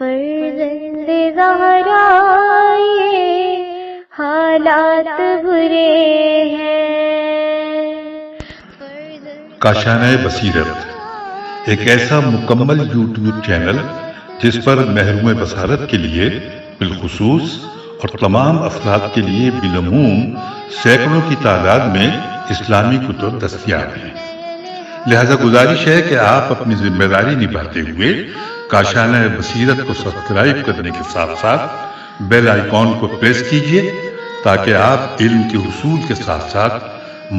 فرزند زہرا یہ حالات برے ہیں۔ کاشانۂ بصیرت ایک ایسا مکمل یوٹیوب چینل جس پر محروم بصارت کے لیے بالخصوص اور تمام افراد کے لیے بالعموم سینکڑوں کی تعداد میں اسلامی کتب دستیاب ہیں۔ لہذا گزارش ہے کہ آپ اپنی ذمہ داری نبھاتے ہوئے کاشانۂ بصیرت کو سبسکرائب کرنے کے ساتھ ساتھ بیل آئیکن کو پریس کیجیے تاکہ آپ علم کے حصول کے ساتھ ساتھ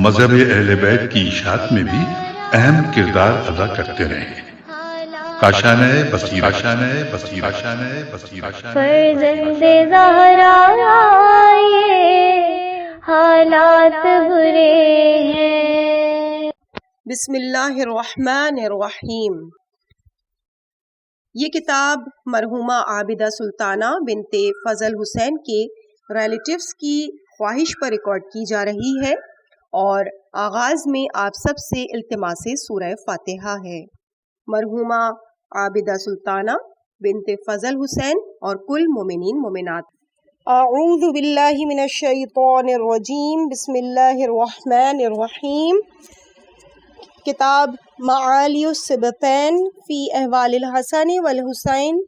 مذہب اہل بیت کی اشاعت میں بھی اہم کردار ادا کرتے رہیں۔ کاشانۂ بصیرت، کاشانۂ بصیرت، کاشانۂ بصیرت۔ فرزند زہرا یہ حالات برے ہیں۔ بسم اللہ الرحمن الرحیم۔ یہ کتاب مرحومہ عابدہ سلطانہ بنت فضل حسین کے ریلیٹیوز کی خواہش پر ریکارڈ کی جا رہی ہے اور آغاز میں آپ سب سے التماس سورہ فاتحہ ہے۔ مرحومہ عابدہ سلطانہ بنت فضل حسین اور کل مومنین مومنات۔ اعوذ باللہ من الشیطان الرجیم، بسم اللہ الرحمن الرحیم۔ کتاب معالی الصبتین فی احوال الحسن والحسین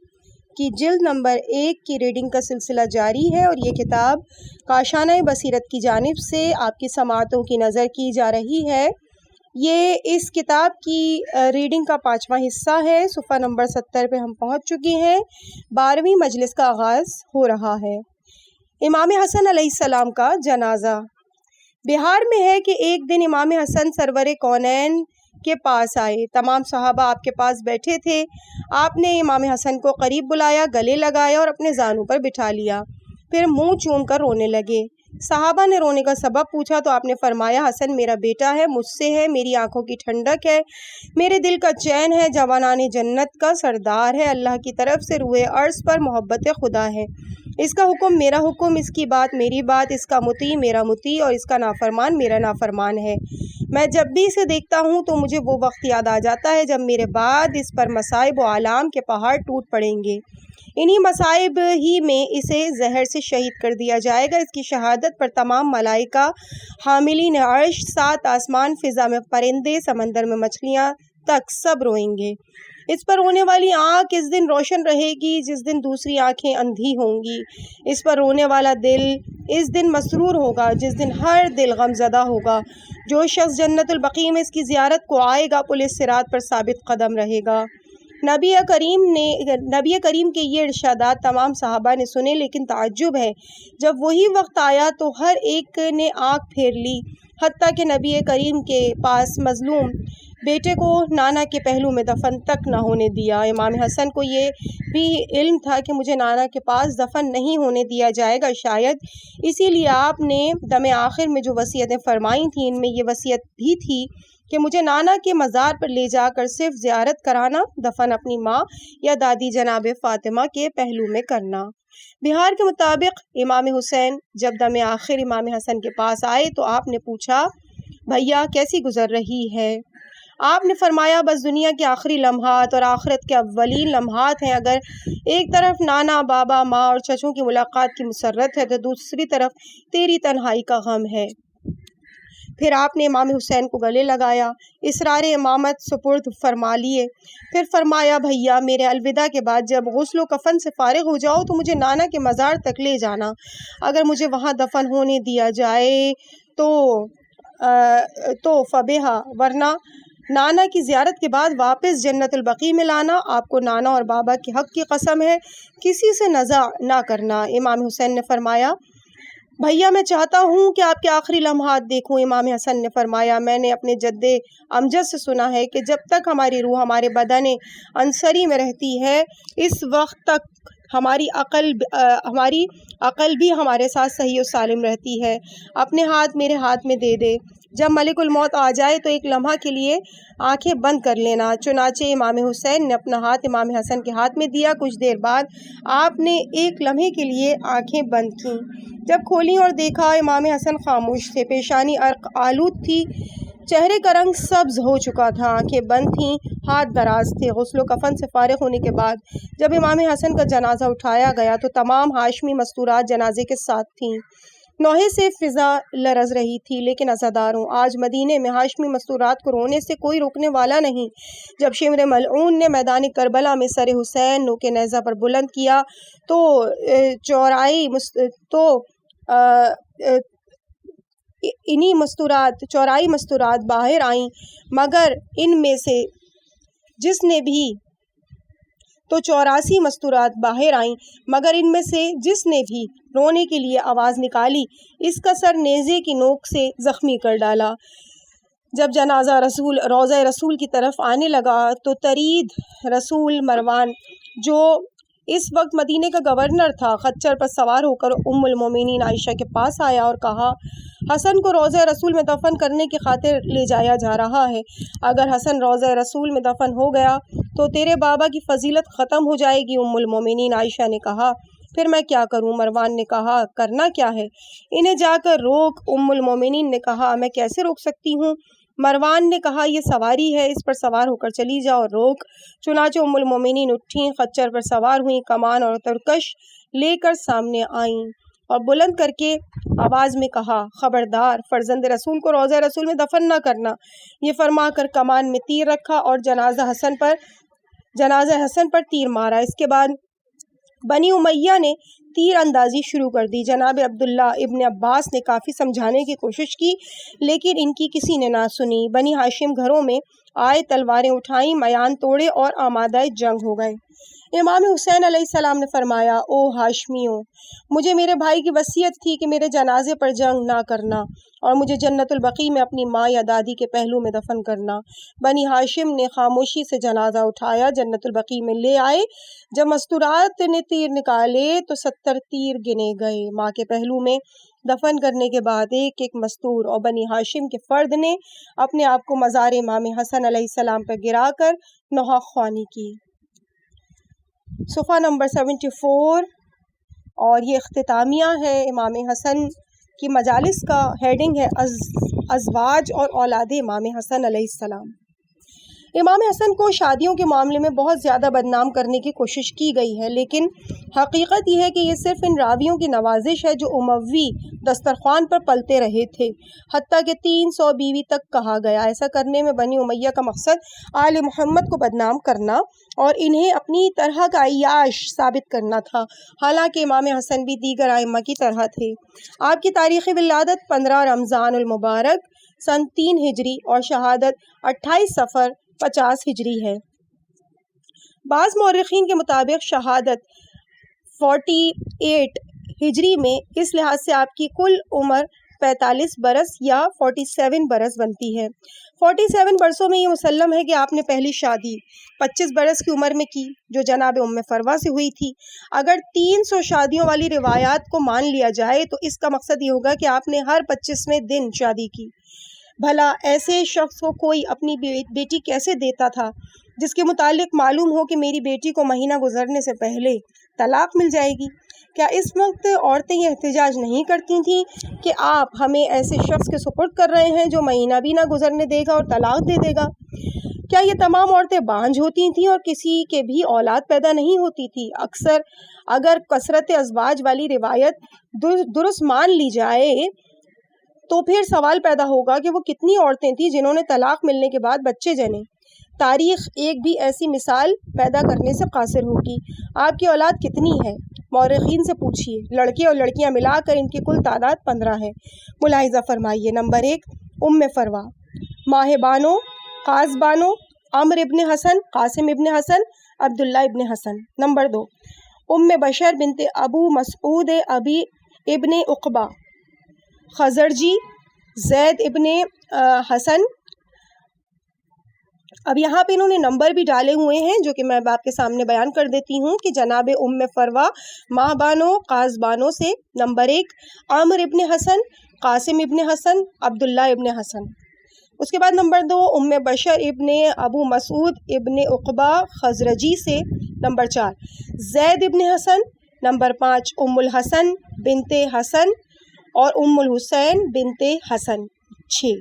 کی جلد نمبر 1 کی ریڈنگ کا سلسلہ جاری ہے، اور یہ کتاب کاشانۂ بصیرت کی جانب سے آپ کی سماعتوں کی نظر کی جا رہی ہے۔ یہ اس کتاب کی ریڈنگ کا 5واں حصہ ہے۔ صفحہ نمبر 70 پہ ہم پہنچ چکے ہیں۔ 12ویں مجلس کا آغاز ہو رہا ہے۔ امام حسن علیہ السلام کا جنازہ۔ بہار میں ہے کہ ایک دن امام حسن سرور کونین کے پاس آئے۔ تمام صحابہ آپ کے پاس بیٹھے تھے۔ آپ نے امام حسن کو قریب بلایا، گلے لگایا اور اپنے زانوں پر بٹھا لیا، پھر منہ چوم کر رونے لگے۔ صحابہ نے رونے کا سبب پوچھا تو آپ نے فرمایا، حسن میرا بیٹا ہے، مجھ سے ہے، میری آنکھوں کی ٹھنڈک ہے، میرے دل کا چین ہے، جوانان جنت کا سردار ہے، اللہ کی طرف سے روح عرض پر محبت خدا ہے، اس کا حکم میرا حکم، اس کی بات میری بات، اس کا مطیع میرا مطیع اور اس کا نافرمان میرا نافرمان ہے۔ میں جب بھی اسے دیکھتا ہوں تو مجھے وہ وقت یاد آ جاتا ہے جب میرے بعد اس پر مصائب و آلام کے پہاڑ ٹوٹ پڑیں گے۔ انہی مصائب ہی میں اسے زہر سے شہید کر دیا جائے گا۔ اس کی شہادت پر تمام ملائکہ، حاملین عرش، 7 آسمان، فضا میں پرندے، سمندر میں مچھلیاں تک سب روئیں گے۔ اس پر رونے والی آنکھ اس دن روشن رہے گی جس دن دوسری آنکھیں اندھی ہوں گی۔ اس پر رونے والا دل اس دن مسرور ہوگا جس دن ہر دل غم زدہ ہوگا۔ جو شخص جنت البقیع میں اس کی زیارت کو آئے گا پولیس صراط پر ثابت قدم رہے گا۔ نبی کریم کے یہ ارشادات تمام صحابہ نے سنے، لیکن تعجب ہے جب وہی وقت آیا تو ہر ایک نے آنکھ پھیر لی، حتیٰ کہ نبی کریم کے پاس مظلوم بیٹے کو نانا کے پہلو میں دفن تک نہ ہونے دیا۔ امام حسن کو یہ بھی علم تھا کہ مجھے نانا کے پاس دفن نہیں ہونے دیا جائے گا، شاید اسی لیے آپ نے دم آخر میں جو وصیتیں فرمائی تھیں ان میں یہ وصیت بھی تھی کہ مجھے نانا کے مزار پر لے جا کر صرف زیارت کرانا، دفن اپنی ماں یا دادی جناب فاطمہ کے پہلو میں کرنا۔ بہار کے مطابق امام حسین جب دم آخر امام حسن کے پاس آئے تو آپ نے پوچھا، بھیا کیسی گزر رہی ہے؟ آپ نے فرمایا، بس دنیا کے آخری لمحات اور آخرت کے اولین لمحات ہیں۔ اگر ایک طرف نانا، بابا، ماں اور چچوں کی ملاقات کی مسرت ہے تو دوسری طرف تیری تنہائی کا غم ہے۔ پھر آپ نے امام حسین کو گلے لگایا، اسرار امامت سپرد فرما لیے، پھر فرمایا، بھیا میرے الوداع کے بعد جب غسل و کفن سے فارغ ہو جاؤ تو مجھے نانا کے مزار تک لے جانا۔ اگر مجھے وہاں دفن ہونے دیا جائے تو فبیہا، ورنہ نانا کی زیارت کے بعد واپس جنت البقیع میں لانا۔ آپ کو نانا اور بابا کے حق کی قسم ہے، کسی سے نزاع نہ کرنا۔ امام حسین نے فرمایا، بھیا میں چاہتا ہوں کہ آپ کے آخری لمحات دیکھوں۔ امام حسن نے فرمایا، میں نے اپنے جد امجد سے سنا ہے کہ جب تک ہماری روح ہمارے بدن انصری میں رہتی ہے اس وقت تک ہماری عقل بھی ہمارے ساتھ صحیح و سالم رہتی ہے۔ اپنے ہاتھ میرے ہاتھ میں دے دے، جب ملک الموت آ جائے تو ایک لمحہ کے لیے آنکھیں بند کر لینا۔ چنانچہ امام حسین نے اپنا ہاتھ امام حسن کے ہاتھ میں دیا۔ کچھ دیر بعد آپ نے ایک لمحے کے لیے آنکھیں بند کیں۔ جب کھولیں اور دیکھا امام حسن خاموش تھے، پیشانی عرق آلود تھی، چہرے کا رنگ سبز ہو چکا تھا، آنکھیں بند تھیں، ہاتھ دراز تھے۔ غسل و کفن سے فارغ ہونے کے بعد جب امام حسن کا جنازہ اٹھایا گیا تو تمام ہاشمی مستورات جنازے کے ساتھ تھیں۔ نوحے سے فضا لرز رہی تھی، لیکن عزاداروں، آج مدینے میں ہاشمی مستورات کو رونے سے کوئی روکنے والا نہیں۔ جب شمر ملعون نے میدان کربلا میں سر حسین نوک نیزہ پر بلند کیا تو چورائی مستورات باہر آئیں، مگر ان میں سے جس نے بھی 84 مستورات باہر آئیں مگر ان میں سے جس نے بھی رونے کے لیے آواز نکالی، اس کا سر نیزے کی نوک سے زخمی کر ڈالا۔ جب جنازہ روضہ رسول کی طرف آنے لگا تو ترید رسول مروان، جو اس وقت مدینے کا گورنر تھا، خچر پر سوار ہو کر ام المومنین عائشہ کے پاس آیا اور کہا، حسن کو روضہ رسول میں دفن کرنے کی خاطر لے جایا جا رہا ہے۔ اگر حسن روضہ رسول میں دفن ہو گیا تو تیرے بابا کی فضیلت ختم ہو جائے گی۔ ام المومنین عائشہ نے کہا، پھر میں کیا کروں؟ مروان نے کہا، کرنا کیا ہے؟ انہیں جا کر روک۔ ام المومنین نے کہا، میں کیسے روک سکتی ہوں؟ مروان نے کہا، یہ سواری ہے، اس پر سوار ہو کر چلی جاؤ اور روک۔ چنانچہ ام المومنین اٹھیں، خچر پر سوار ہوئیں، کمان اور ترکش لے کر سامنے آئیں اور بلند کر کے آواز میں کہا، خبردار، فرزند رسول کو روضہ رسول میں دفن نہ کرنا۔ یہ فرما کر کمان میں تیر رکھا اور جنازہ حسن پر تیر مارا۔ اس کے بعد بنی امیہ نے تیر اندازی شروع کر دی۔ جناب عبداللہ ابن عباس نے کافی سمجھانے کی کوشش کی، لیکن ان کی کسی نے نہ سنی۔ بنی ہاشم گھروں میں آئے، تلواریں اٹھائیں، میان توڑے اور آمادہ جنگ ہو گئے۔ امام حسین علیہ السلام نے فرمایا، او ہاشمیوں، مجھے میرے بھائی کی وصیت تھی کہ میرے جنازے پر جنگ نہ کرنا اور مجھے جنت البقیع میں اپنی ماں یا دادی کے پہلو میں دفن کرنا۔ بنی ہاشم نے خاموشی سے جنازہ اٹھایا، جنت البقیع میں لے آئے۔ جب مستورات نے تیر نکالے تو 70 تیر گنے گئے۔ ماں کے پہلو میں دفن کرنے کے بعد ایک ایک مستور اور بنی ہاشم کے فرد نے اپنے آپ کو مزار امام حسن علیہ السلام پر گرا کر نوحہ خوانی کی۔ صفحہ نمبر 74 اور یہ اختتامیہ ہے امام حسن کی مجالس کا، ہیڈنگ ہے ازواج اور اولاد امام حسن علیہ السلام۔ امام حسن کو شادیوں کے معاملے میں بہت زیادہ بدنام کرنے کی کوشش کی گئی ہے، لیکن حقیقت یہ ہے کہ یہ صرف ان راویوں کی نوازش ہے جو اموی دسترخوان پر پلتے رہے تھے، حتیٰ کہ 300 بیوی تک کہا گیا۔ ایسا کرنے میں بنی امیہ کا مقصد آل محمد کو بدنام کرنا اور انہیں اپنی طرح کا عیاش ثابت کرنا تھا، حالانکہ امام حسن بھی دیگر ائمہ کی طرح تھے۔ آپ کی تاریخ ولادت 15 رمضان المبارک سن 3 ہجری اور شہادت 28 صفر 50 ہجری ہے۔ بعض مورخین کے مطابق شہادت 48 ہجری میں، اس لحاظ سے آپ کی کل عمر 45 برس یا 47 برس بنتی ہے۔ 47 برسوں میں یہ مسلم ہے کہ آپ نے پہلی شادی 25 برس کی عمر میں کی، جو جناب ام فروہ سے ہوئی تھی۔ اگر 300 شادیوں والی روایات کو مان لیا جائے تو اس کا مقصد یہ ہوگا کہ آپ نے ہر 25ویں دن شادی کی۔ بھلا ایسے شخص کو کوئی اپنی بیٹی کیسے دیتا تھا جس کے متعلق معلوم ہو کہ میری بیٹی کو مہینہ گزرنے سے پہلے طلاق مل جائے گی؟ کیا اس وقت عورتیں یہ احتجاج نہیں کرتی تھیں کہ آپ ہمیں ایسے شخص کے سپرد کر رہے ہیں جو مہینہ بھی نہ گزرنے دے گا اور طلاق دے دے گا؟ کیا یہ تمام عورتیں بانجھ ہوتی تھیں اور کسی کے بھی اولاد پیدا نہیں ہوتی تھی؟ اگر کثرت ازواج والی روایت درست مان لی جائے تو پھر سوال پیدا ہوگا کہ وہ کتنی عورتیں تھیں جنہوں نے طلاق ملنے کے بعد بچے جنے۔ تاریخ ایک بھی ایسی مثال پیدا کرنے سے قاصر ہوگی۔ آپ کی اولاد کتنی ہے؟ مورخین سے پوچھیے۔ لڑکے اور لڑکیاں ملا کر ان کی کل تعداد 15 ہے۔ ملاحظہ فرمائیے۔ نمبر 1 ام فروہ، ماہ بانو، قاز بانو، عمر ابن حسن، قاسم ابن حسن، عبداللہ ابن حسن۔ نمبر 2 ام بشر بنت ابو مسعود ابی ابن عقبہ، خزرجی، زید ابن حسن۔ اب یہاں پہ انہوں نے نمبر بھی ڈالے ہوئے ہیں جو کہ میں آپ کے سامنے بیان کر دیتی ہوں کہ جناب ام فروہ ماہ بانو قاز بانو سے، نمبر 1 عامر ابن حسن، قاسم ابن حسن، عبداللہ ابن حسن۔ اس کے بعد نمبر 2 ام بشر ابن ابو مسعود ابن عقبہ خزرجی سے، نمبر 4 زید ابن حسن، نمبر 5 ام الحسن بنت حسن اور ام الحسین بنت حسن۔ 6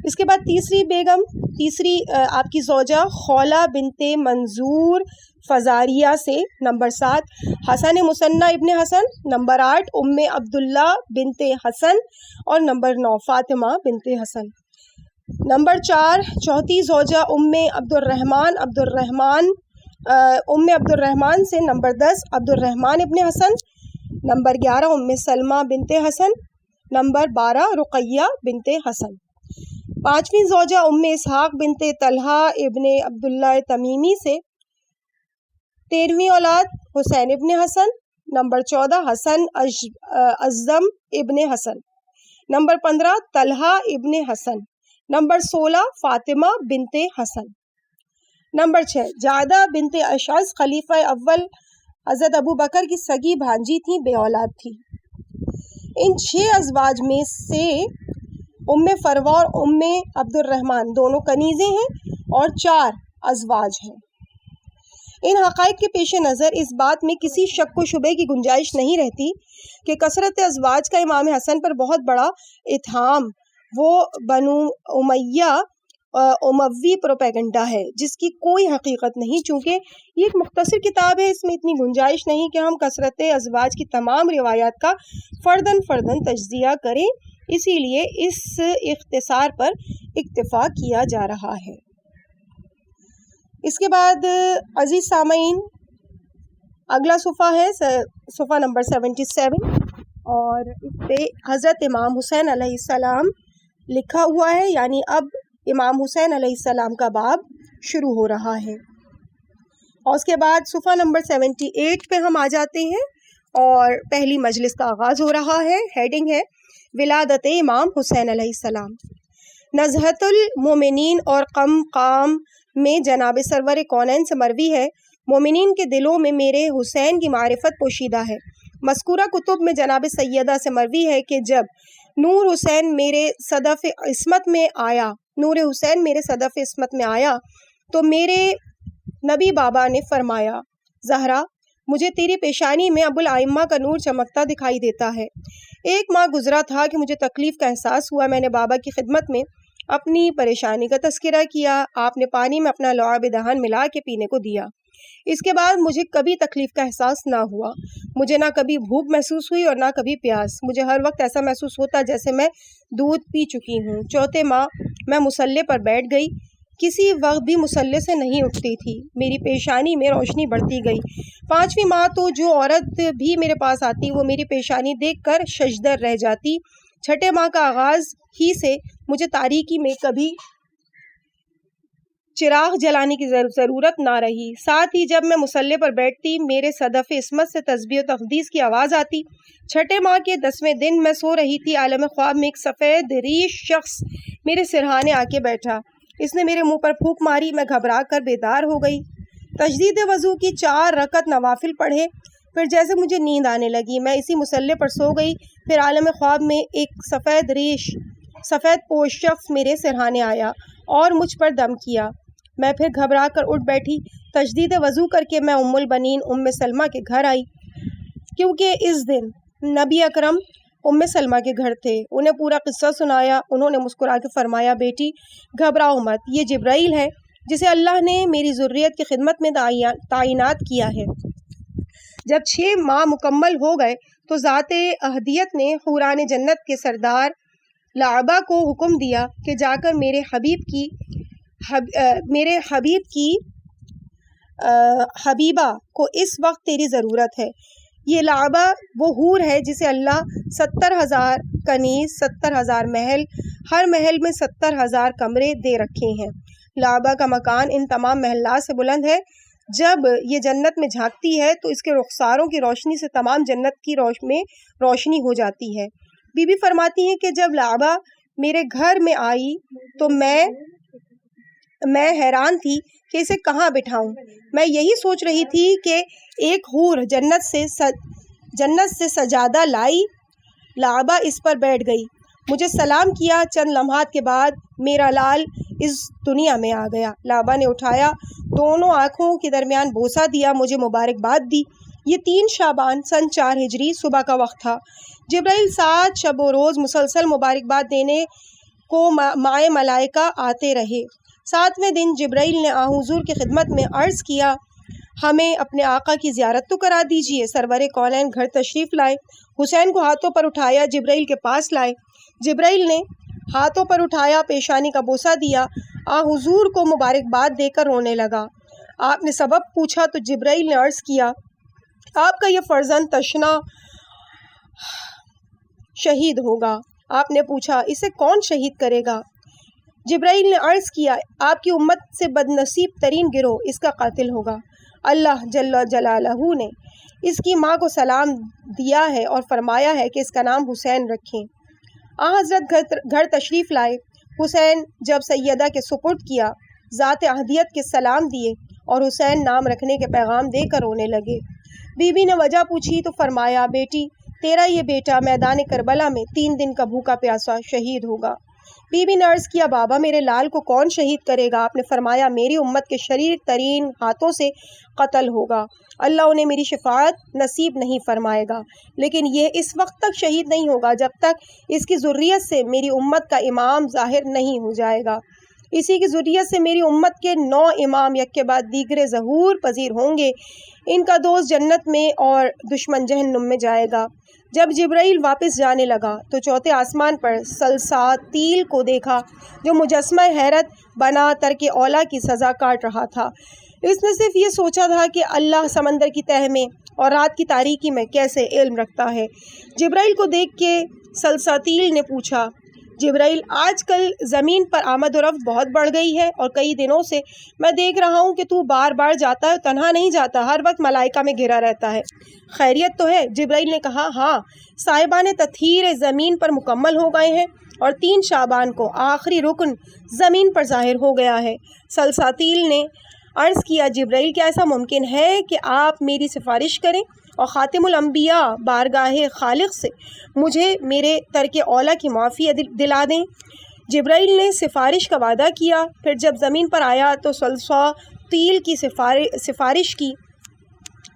اس کے بعد تیسری آپ کی زوجہ خولہ بنت منظور فزاریہ سے، نمبر 7 حسن مثنی ابن حسن، نمبر 8 ام عبداللہ بنت حسن، اور نمبر 9 فاطمہ بنت حسن۔ نمبر 4 چوتھی زوجہ ام عبد الرحمن سے، نمبر 10 عبد الرحمن ابن حسن، نمبر 11 ام سلمہ بنت حسن، نمبر 12 رقیہ بنت حسن۔ پانچویں زوجہ ام اسحاق بنت طلحہ ابن عبداللہ تمیمی سے، 13ویں اولاد حسین ابن حسن، نمبر 14 حسن اعظم ابن حسن، نمبر 15 طلحہ ابن حسن، نمبر 16 فاطمہ بنت حسن۔ نمبر 6 جعدہ بنت اشعث خلیفہ اول حضرت ابو بکر کی سگی بھانجی تھیں، بے اولاد تھی۔ ان 6 ازواج میں سے ام فروہ اور ام عبد الرحمن دونوں کنیزیں ہیں اور 4 ازواج ہیں۔ ان حقائق کے پیش نظر اس بات میں کسی شک و شبے کی گنجائش نہیں رہتی کہ کثرت ازواج کا امام حسن پر بہت بڑا اتہام وہ بنو امیہ اموی پروپیگنڈا ہے جس کی کوئی حقیقت نہیں، چونکہ یہ ایک مختصر کتاب ہے، اس میں اتنی گنجائش نہیں کہ ہم کثرت ازواج کی تمام روایات کا فردن تجزیہ کریں، اسی لیے اس اختصار پر اکتفا کیا جا رہا ہے۔ اس کے بعد عزیز سامعین اگلا صفحہ ہے صفحہ نمبر 77، اور اس پہ حضرت امام حسین علیہ السلام لکھا ہوا ہے، یعنی اب امام حسین علیہ السلام کا باب شروع ہو رہا ہے۔ اور اس کے بعد صفحہ نمبر 78 پہ ہم آ جاتے ہیں اور پہلی مجلس کا آغاز ہو رہا ہے۔ ہیڈنگ ہے ولادت امام حسین علیہ السلام۔ نزہت المومنین اور قام میں جناب سرور کونین سے مروی ہے، مومنین کے دلوں میں میرے حسین کی معرفت پوشیدہ ہے۔ مذکورہ کتب میں جناب سیدہ سے مروی ہے کہ جب نور حسین میرے صدف عصمت میں آیا تو میرے نبی بابا نے فرمایا، زہرا مجھے تیری پیشانی میں ابو الائمہ کا نور چمکتا دکھائی دیتا ہے۔ 1 ماہ گزرا تھا کہ مجھے تکلیف کا احساس ہوا، میں نے بابا کی خدمت میں اپنی پریشانی کا تذکرہ کیا، آپ نے پانی میں اپنا لعاب دہن ملا کے پینے کو دیا۔ اس کے بعد مجھے کبھی تکلیف کا احساس نہ ہوا، مجھے نہ کبھی بھوک محسوس ہوئی اور نہ کبھی پیاس، مجھے ہر وقت ایسا محسوس ہوتا جیسے میں دودھ پی چکی ہوں۔ 4 ماہ میں مصلے پر بیٹھ گئی، کسی وقت بھی مصلے سے نہیں اٹھتی تھی، میری پیشانی میں روشنی بڑھتی گئی۔ 5ویں ماہ تو جو عورت بھی میرے پاس آتی وہ میری پیشانی دیکھ کر ششدر رہ جاتی۔ 6 ماہ کا آغاز ہی سے مجھے تاریکی میں کبھی چراغ جلانے کی ضرورت نہ رہی۔ ساتھ ہی جب میں مصلے پر بیٹھتی میرے صدف عصمت سے تسبیح و تقدیس کی آواز آتی۔ 6 ماہ کے 10ویں دن میں سو رہی تھی، عالم خواب میں ایک سفید ریش شخص میرے سرہانے آ کے بیٹھا، اس نے میرے منہ پر پھونک ماری، میں گھبرا کر بیدار ہو گئی، تجدید وضو کی 4 رکعت نوافل پڑھے، پھر جیسے مجھے نیند آنے لگی، میں اسی مصلے پر سو گئی۔ پھر عالم خواب میں ایک سفید پوش شخص میرے سرہانے آیا اور مجھ پر دم کیا، میں پھر گھبرا کر اٹھ بیٹھی، تجدید وضو کر کے میں ام البنین ام سلمہ کے گھر آئی، کیونکہ اس دن نبی اکرم ام سلمہ کے گھر تھے۔ انہیں پورا قصہ سنایا، انہوں نے مسکرا کے فرمایا، بیٹی گھبراؤ مت، یہ جبرائیل ہے جسے اللہ نے میری ذریت کی خدمت میں تعینات کیا ہے۔ جب 6 ماہ مکمل ہو گئے تو ذات احدیت نے حوران جنت کے سردار لعبہ کو حکم دیا کہ جا کر میرے حبیب کی حبیبہ کو اس وقت تیری ضرورت ہے۔ یہ لعبہ وہ حور ہے جسے اللہ 70,000 کنیز، 70,000 محل، ہر محل میں 70,000 کمرے دے رکھے ہیں۔ لعبہ کا مکان ان تمام محلات سے بلند ہے، جب یہ جنت میں جھانکتی ہے تو اس کے رخساروں کی روشنی سے تمام جنت کی میں روشنی ہو جاتی ہے۔ بی بی فرماتی ہیں کہ جب لعبہ میرے گھر میں آئی تو میں حیران تھی کہ اسے کہاں بٹھاؤں۔ میں یہی سوچ رہی تھی کہ ایک حور جنت سے سجادہ لائی، لعبہ اس پر بیٹھ گئی، مجھے سلام کیا، چند لمحات کے بعد میرا لال اس دنیا میں آ گیا۔ لعبہ نے اٹھایا، دونوں آنکھوں کے درمیان بوسہ دیا، مجھے مبارکباد دی۔ یہ 3 شعبان سن 4 ہجری صبح کا وقت تھا۔ جبرائیل 7 شب و روز مسلسل مبارکباد دینے کو مائے ملائکہ آتے رہے۔ 7ویں دن جبرائیل نے حضور کی خدمت میں عرض کیا، ہمیں اپنے آقا کی زیارت تو کرا دیجئے۔ سرور کونین گھر تشریف لائے، حسین کو ہاتھوں پر اٹھایا جبرائیل کے پاس لائے۔ جبرائیل نے ہاتھوں پر اٹھایا، پیشانی کا بوسہ دیا، حضور کو مبارکباد دے کر رونے لگا۔ آپ نے سبب پوچھا تو جبرائیل نے عرض کیا، آپ کا یہ فرزند تشنا شہید ہوگا۔ آپ نے پوچھا، اسے کون شہید کرے گا؟ جبرائیل نے عرض کیا، آپ کی امت سے بد نصیب ترین گروہ اس کا قاتل ہوگا۔ اللہ جل جلالہ نے اس کی ماں کو سلام دیا ہے اور فرمایا ہے کہ اس کا نام حسین رکھیں۔ حضرت گھر تشریف لائے۔ حسین جب سیدہ کے سپرد کیا، ذات احدیت کے سلام دیے اور حسین نام رکھنے کے پیغام دے کر رونے لگے۔ بی بی نے وجہ پوچھی تو فرمایا، بیٹی تیرا یہ بیٹا میدان کربلا میں 3 دن کا بھوکا پیاسا شہید ہوگا۔ بی بی نے عرض کیا، بابا میرے لال کو کون شہید کرے گا؟ آپ نے فرمایا، میری امت کے شریر ترین ہاتھوں سے قتل ہوگا، اللہ انہیں میری شفاعت نصیب نہیں فرمائے گا، لیکن یہ اس وقت تک شہید نہیں ہوگا جب تک اس کی ذریت سے میری امت کا امام ظاہر نہیں ہو جائے گا۔ اسی کی ذریت سے میری امت کے 9 امام یک کے بعد دیگر ظہور پذیر ہوں گے، ان کا دوست جنت میں اور دشمن جہنم میں جائے گا۔ جب جبرائیل واپس جانے لگا تو چوتھے آسمان پر سلساتیل کو دیکھا جو مجسمہ حیرت بنا ترک اولا کی سزا کاٹ رہا تھا۔ اس نے صرف یہ سوچا تھا کہ اللہ سمندر کی تہہ میں اور رات کی تاریکی میں کیسے علم رکھتا ہے۔ جبرائیل کو دیکھ کے سلساتیل نے پوچھا، جبرائیل آج کل زمین پر آمد و رفت بہت بڑھ گئی ہے اور کئی دنوں سے میں دیکھ رہا ہوں کہ تو بار بار جاتا ہے، تنہا نہیں جاتا، ہر وقت ملائکہ میں گھرا رہتا ہے، خیریت تو ہے؟ جبرائیل نے کہا، ہاں، صاحبان تطہیر زمین پر مکمل ہو گئے ہیں اور 3 شعبان کو آخری رکن زمین پر ظاہر ہو گیا ہے۔ سلساتیل نے عرض کیا، جبرائیل کیا ایسا ممکن ہے کہ آپ میری سفارش کریں اور خاتم الانبیاء بارگاہ خالق سے مجھے میرے ترک اولا کی معافی دلا دیں؟ جبرائیل نے سفارش کا وعدہ کیا۔ پھر جب زمین پر آیا تو سلساتیل کی سفارش کی۔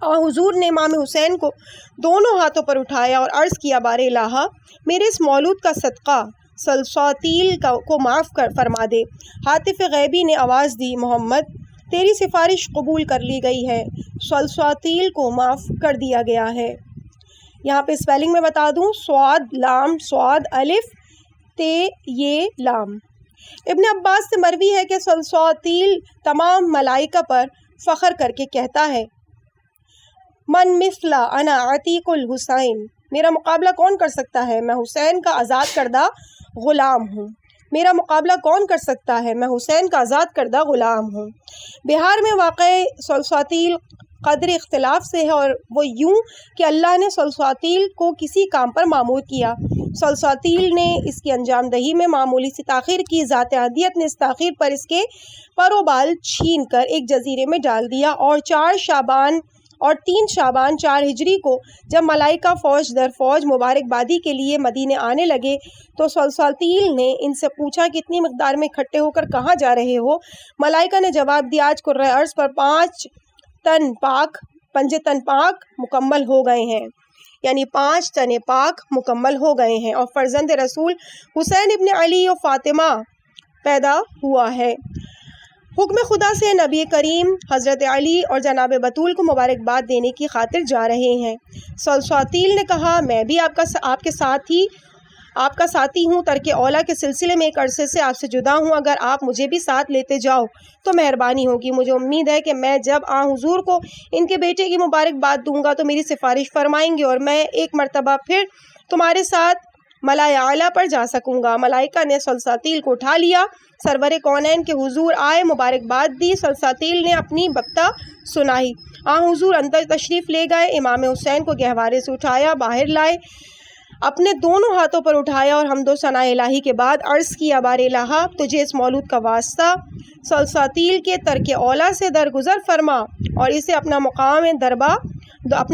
حضور نے امام حسین کو دونوں ہاتھوں پر اٹھایا اور عرض کیا، بار الہ میرے اس مولود کا صدقہ سلساتیل کو معاف فرما دے۔ ہاتف غیبی نے آواز دی، محمد تیری سفارش قبول کر لی گئی ہے، سلساتیل کو معاف کر دیا گیا ہے۔ یہاں پہ اسپیلنگ میں بتا دوں، سواد لام سواد الف تے یہ لام۔ ابن عباس سے مروی ہے کہ سلساتیل تمام ملائکہ پر فخر کر کے کہتا ہے، من مثلا انا عتیق الحسین، میرا مقابلہ کون کر سکتا ہے؟ میں حسین کا آزاد کردہ غلام ہوں۔ میرا مقابلہ کون کر سکتا ہے؟ میں حسین کا آزاد کردہ غلام ہوں۔ بہار میں واقع سلساتیل قدر اختلاف سے ہے اور وہ یوں کہ اللہ نے سلساتیل کو کسی کام پر مامور کیا۔ سلساتیل نے اس کی انجام دہی میں معمولی سی تاخیر کی، ذات احدیت نے اس تاخیر پر اس کے پر و بال چھین کر ایک جزیرے میں ڈال دیا، اور 3 شعبان 4 ہجری کو جب ملائکہ فوج در فوج مبارکبادی کے لیے مدینے آنے لگے تو سلساتیل نے ان سے پوچھا کہ اتنی مقدار میں اکٹھے ہو کر کہاں جا رہے ہو؟ ملائکہ نے جواب دیا، آج کرۂ ارض پر 5 تن پاک مکمل ہو گئے ہیں، یعنی 5 تن پاک مکمل ہو گئے ہیں اور فرزند رسول حسین ابن علی و فاطمہ پیدا ہوا ہے۔ حکم خدا سے نبی کریم حضرت علی اور جناب بطول کو مبارکباد دینے کی خاطر جا رہے ہیں۔ سلساتیل نے کہا، میں بھی آپ کا ساتھی ہوں، ترک اولا کے سلسلے میں ایک عرصے سے آپ سے جدا ہوں، اگر آپ مجھے بھی ساتھ لیتے جاؤ تو مہربانی ہوگی۔ مجھے امید ہے کہ میں جب حضور کو ان کے بیٹے کی مبارکباد دوں گا تو میری سفارش فرمائیں گے اور میں ایک مرتبہ پھر تمہارے ساتھ ملائے اعلیٰ پر جا سکوں گا۔ ملائکہ نے سلساتیل کو اٹھا لیا، سرور کونین کے حضور آئے، مبارکباد دی۔ سلساتیل نے اپنی بکتا سنائی، حضور اندر تشریف لے گئے، امام حسین کو گہوارے سے اٹھایا، باہر لائے، اپنے دونوں ہاتھوں پر اٹھایا اور حمد و ثنا الہی کے بعد عرض کیا، بار الہ تجھے اس مولود کا واسطہ سلساتیل کے ترک اولا سے درگزر فرما اور اسے اپنا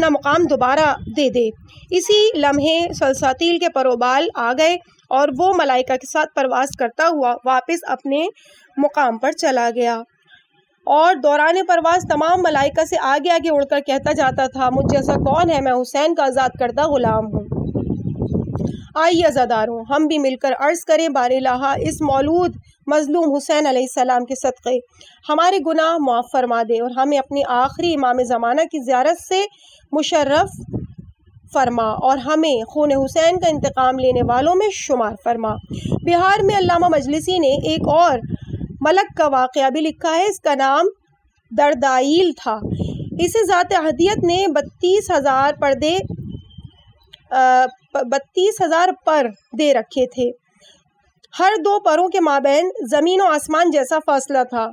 مقام دوبارہ دے دے۔ اسی لمحے سلساتیل کے پروبال آ گئے اور وہ ملائکہ کے ساتھ پرواز کرتا ہوا واپس اپنے مقام پر چلا گیا، اور دوران پرواز تمام ملائکہ سے آگے آگے اڑ کر کہتا جاتا تھا، مجھ جیسا کون ہے؟ میں حسین کا آزاد کردہ غلام ہوں۔ آئیے عزاداروں، ہم بھی مل کر عرض کریں بار الہٰ اس مولود مظلوم حسین علیہ السلام کے صدقے ہمارے گناہ معاف فرما دے اور ہمیں اپنی آخری امام زمانہ کی زیارت سے مشرف فرما اور ہمیں خون حسین کا انتقام لینے والوں میں شمار فرما۔ بہار میں علامہ مجلسی نے ایک اور ملک کا واقعہ بھی لکھا ہے، اس کا نام دردائیل تھا۔ اسے ذات احدیت نے 32,000 پر دے رکھے تھے۔ ہر دو پروں کے مابین زمین و آسمان جیسا فاصلہ تھا۔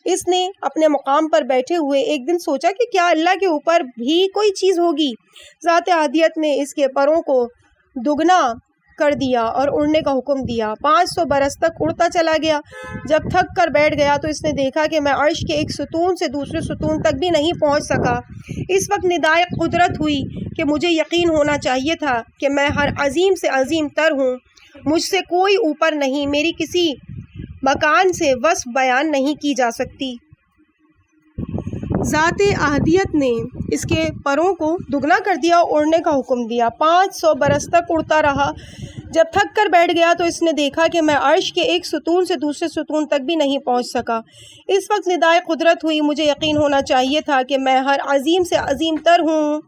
اس نے اپنے مقام پر بیٹھے ہوئے ایک دن سوچا کہ کیا اللہ کے اوپر بھی کوئی چیز ہوگی؟ ذات احدیت نے اس کے پروں کو دگنا کر دیا اور اڑنے کا حکم دیا۔ 500 برس تک اڑتا چلا گیا۔ جب تھک کر بیٹھ گیا تو اس نے دیکھا کہ میں عرش کے ایک ستون سے دوسرے ستون تک بھی نہیں پہنچ سکا۔ اس وقت ندائے قدرت ہوئی کہ مجھے یقین ہونا چاہیے تھا کہ میں ہر عظیم سے عظیم تر ہوں، مجھ سے کوئی اوپر نہیں، میری کسی مکان سے وصف بیان نہیں کی جا سکتی۔ ذات احدیت نے اس کے پروں کو دگنا کر دیا اور اڑنے کا حکم دیا۔ 500 برس تک اڑتا رہا۔ جب تھک کر بیٹھ گیا تو اس نے دیکھا کہ میں عرش کے ایک ستون سے دوسرے ستون تک بھی نہیں پہنچ سکا۔ اس وقت ندائے قدرت ہوئی، مجھے یقین ہونا چاہیے تھا کہ میں ہر عظیم سے عظیم تر ہوں،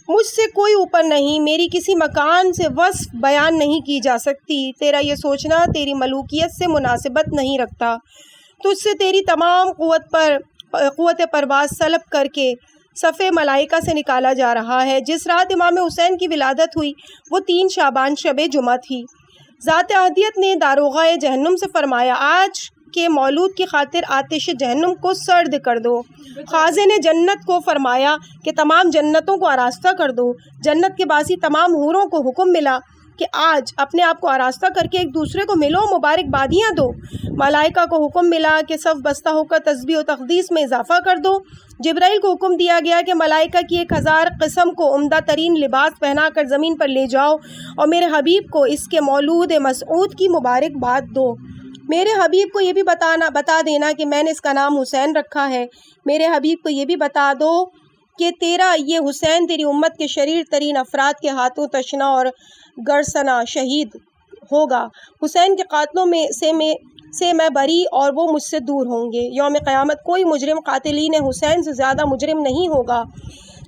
مجھ سے کوئی اوپر نہیں، میری کسی مکان سے وصف بیان نہیں کی جا سکتی۔ تیرا یہ سوچنا تیری ملوکیت سے مناسبت نہیں رکھتا۔ تجھ سے تیری تمام قوت پرواز سلب کر کے صف ملائکہ سے نکالا جا رہا ہے۔ جس رات امام حسین کی ولادت ہوئی وہ 3 شعبان شب جمعہ تھی۔ ذات احدیت نے داروغہ جہنم سے فرمایا، آج کے مولود کی خاطر آتش جہنم کو سرد کر دو۔ خازن جنت کو فرمایا کہ تمام جنتوں کو آراستہ کر دو۔ جنت کے باسی تمام حوروں کو حکم ملا کہ آج اپنے آپ کو آراستہ کر کے ایک دوسرے کو ملو، مبارکبادیاں دو۔ ملائکہ کو حکم ملا کہ صف بستہ ہو کر تسبیح و تقدیس میں اضافہ کر دو۔ جبرائیل کو حکم دیا گیا کہ ملائکہ کی 1000 قسم کو عمدہ ترین لباس پہنا کر زمین پر لے جاؤ اور میرے حبیب کو اس کے مولود مسعود کی مبارکباد دو۔ میرے حبیب کو یہ بھی بتا دینا کہ میں نے اس کا نام حسین رکھا ہے۔ میرے حبیب کو یہ بھی بتا دو کہ تیرا یہ حسین تیری امت کے شریر ترین افراد کے ہاتھوں تشنا اور گرسنا شہید ہوگا۔ حسین کے قاتلوں میں سے میں بری اور وہ مجھ سے دور ہوں گے۔ یوم قیامت کوئی مجرم قاتلین حسین سے زیادہ مجرم نہیں ہوگا۔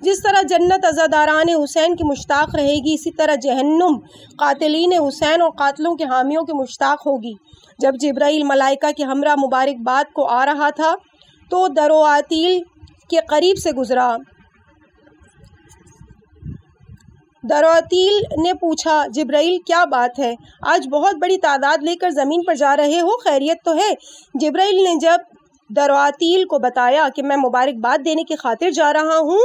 جس طرح جنت عزاداران حسین کی مشتاق رہے گی، اسی طرح جہنم قاتلین حسین اور قاتلوں کے حامیوں کی مشتاق ہوگی۔ جب جبرائیل ملائکہ کے ہمراہ مبارکباد کو آ رہا تھا تو درواتیل کے قریب سے گزرا۔ درواتیل نے پوچھا، جبرائیل کیا بات ہے؟ آج بہت بڑی تعداد لے کر زمین پر جا رہے ہو، خیریت تو ہے؟ جبرائیل نے جب درواتیل کو بتایا کہ میں مبارکباد دینے کی خاطر جا رہا ہوں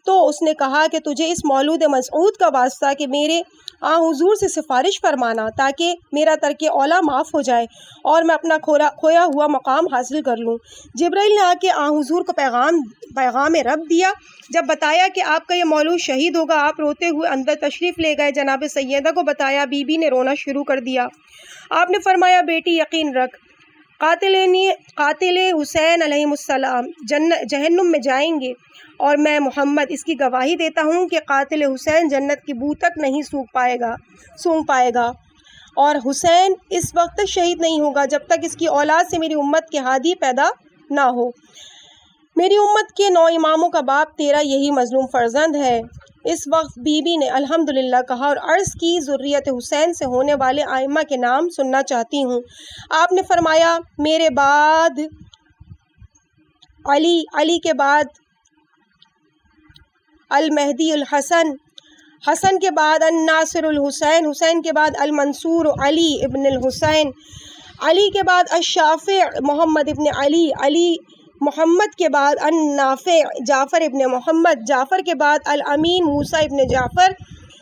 تو اس نے کہا کہ تجھے اس مولود مسعود کا واسطہ کہ میرے حضور سے سفارش فرمانا تاکہ میرا ترک اولا معاف ہو جائے اور میں اپنا کھویا ہوا مقام حاصل کر لوں۔ جبرائیل نے آ کے حضور کو پیغام رب دیا۔ جب بتایا کہ آپ کا یہ مولود شہید ہوگا، آپ روتے ہوئے اندر تشریف لے گئے۔ جناب سیدہ کو بتایا، بی بی نے رونا شروع کر دیا۔ آپ نے فرمایا، بیٹی یقین رکھ، قاتل حسین علیہ السلام جہنم میں جائیں گے اور میں محمد اس کی گواہی دیتا ہوں کہ قاتل حسین جنت کی بو تک نہیں سونگ پائے گا اور حسین اس وقت تک شہید نہیں ہوگا جب تک اس کی اولاد سے میری امت کے ہادی پیدا نہ ہو۔ میری امت کے 9 اماموں کا باپ تیرا یہی مظلوم فرزند ہے۔ اس وقت بی بی نے الحمدللہ کہا اور عرض کی، ذریت حسین سے ہونے والے ائمہ کے نام سننا چاہتی ہوں۔ آپ نے فرمایا، میرے بعد علی، علی کے بعد المہدی الحسن، حسن کے بعد الناصر الحسین، حسین کے بعد المنصور علی ابن الحسین، علی کے بعد الشافع محمد ابن علی، علی محمد کے بعد النافع جعفر ابن محمد، جعفر کے بعد الامین موسیٰ ابن جعفر،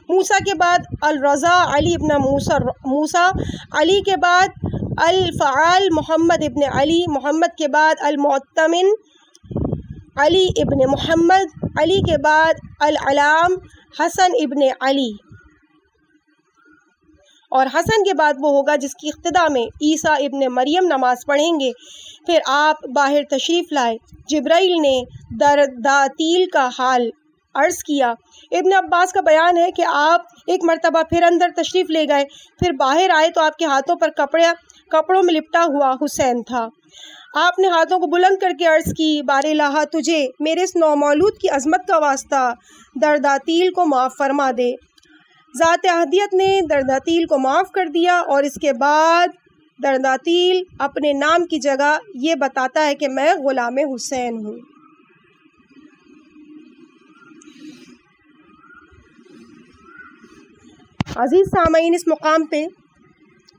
موسیٰ کے بعد الرضا علی ابن موسیٰ، علی کے بعد الفعال محمد ابن علی، محمد کے بعد المعتمن علی ابن محمد، علی کے بعد العلام حسن ابن علی، اور حسن کے بعد وہ ہوگا جس کی اقتدا میں عیسیٰ ابن مریم نماز پڑھیں گے۔ پھر آپ باہر تشریف لائے۔ جبرائیل نے درداتیل کا حال عرض کیا۔ ابن عباس کا بیان ہے کہ آپ ایک مرتبہ پھر اندر تشریف لے گئے، پھر باہر آئے تو آپ کے ہاتھوں پر کپڑوں میں لپٹا ہوا حسین تھا۔ آپ نے ہاتھوں کو بلند کر کے عرض کی، بار الہ تجھے میرے اس نومولود کی عظمت کا واسطہ درداتیل کو معاف فرما دے۔ ذات احدیت نے درداتیل کو معاف کر دیا، اور اس کے بعد درداتیل اپنے نام کی جگہ یہ بتاتا ہے کہ میں غلام حسین ہوں۔ عزیز سامعین، اس مقام پہ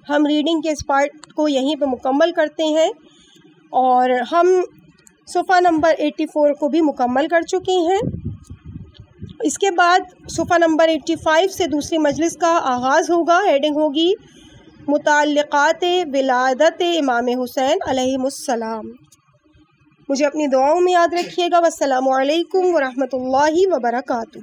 ہم ریڈنگ کے اس پارٹ کو یہیں پہ مکمل کرتے ہیں، اور ہم صفحہ نمبر 84 کو بھی مکمل کر چکے ہیں۔ اس کے بعد صفحہ نمبر 85 سے دوسری مجلس کا آغاز ہوگا۔ ہیڈنگ ہوگی متعلقات ولادت امام حسین علیہ السلام۔ مجھے اپنی دعاؤں میں یاد رکھیے گا۔ والسلام علیکم ورحمۃ اللہ وبرکاتہ۔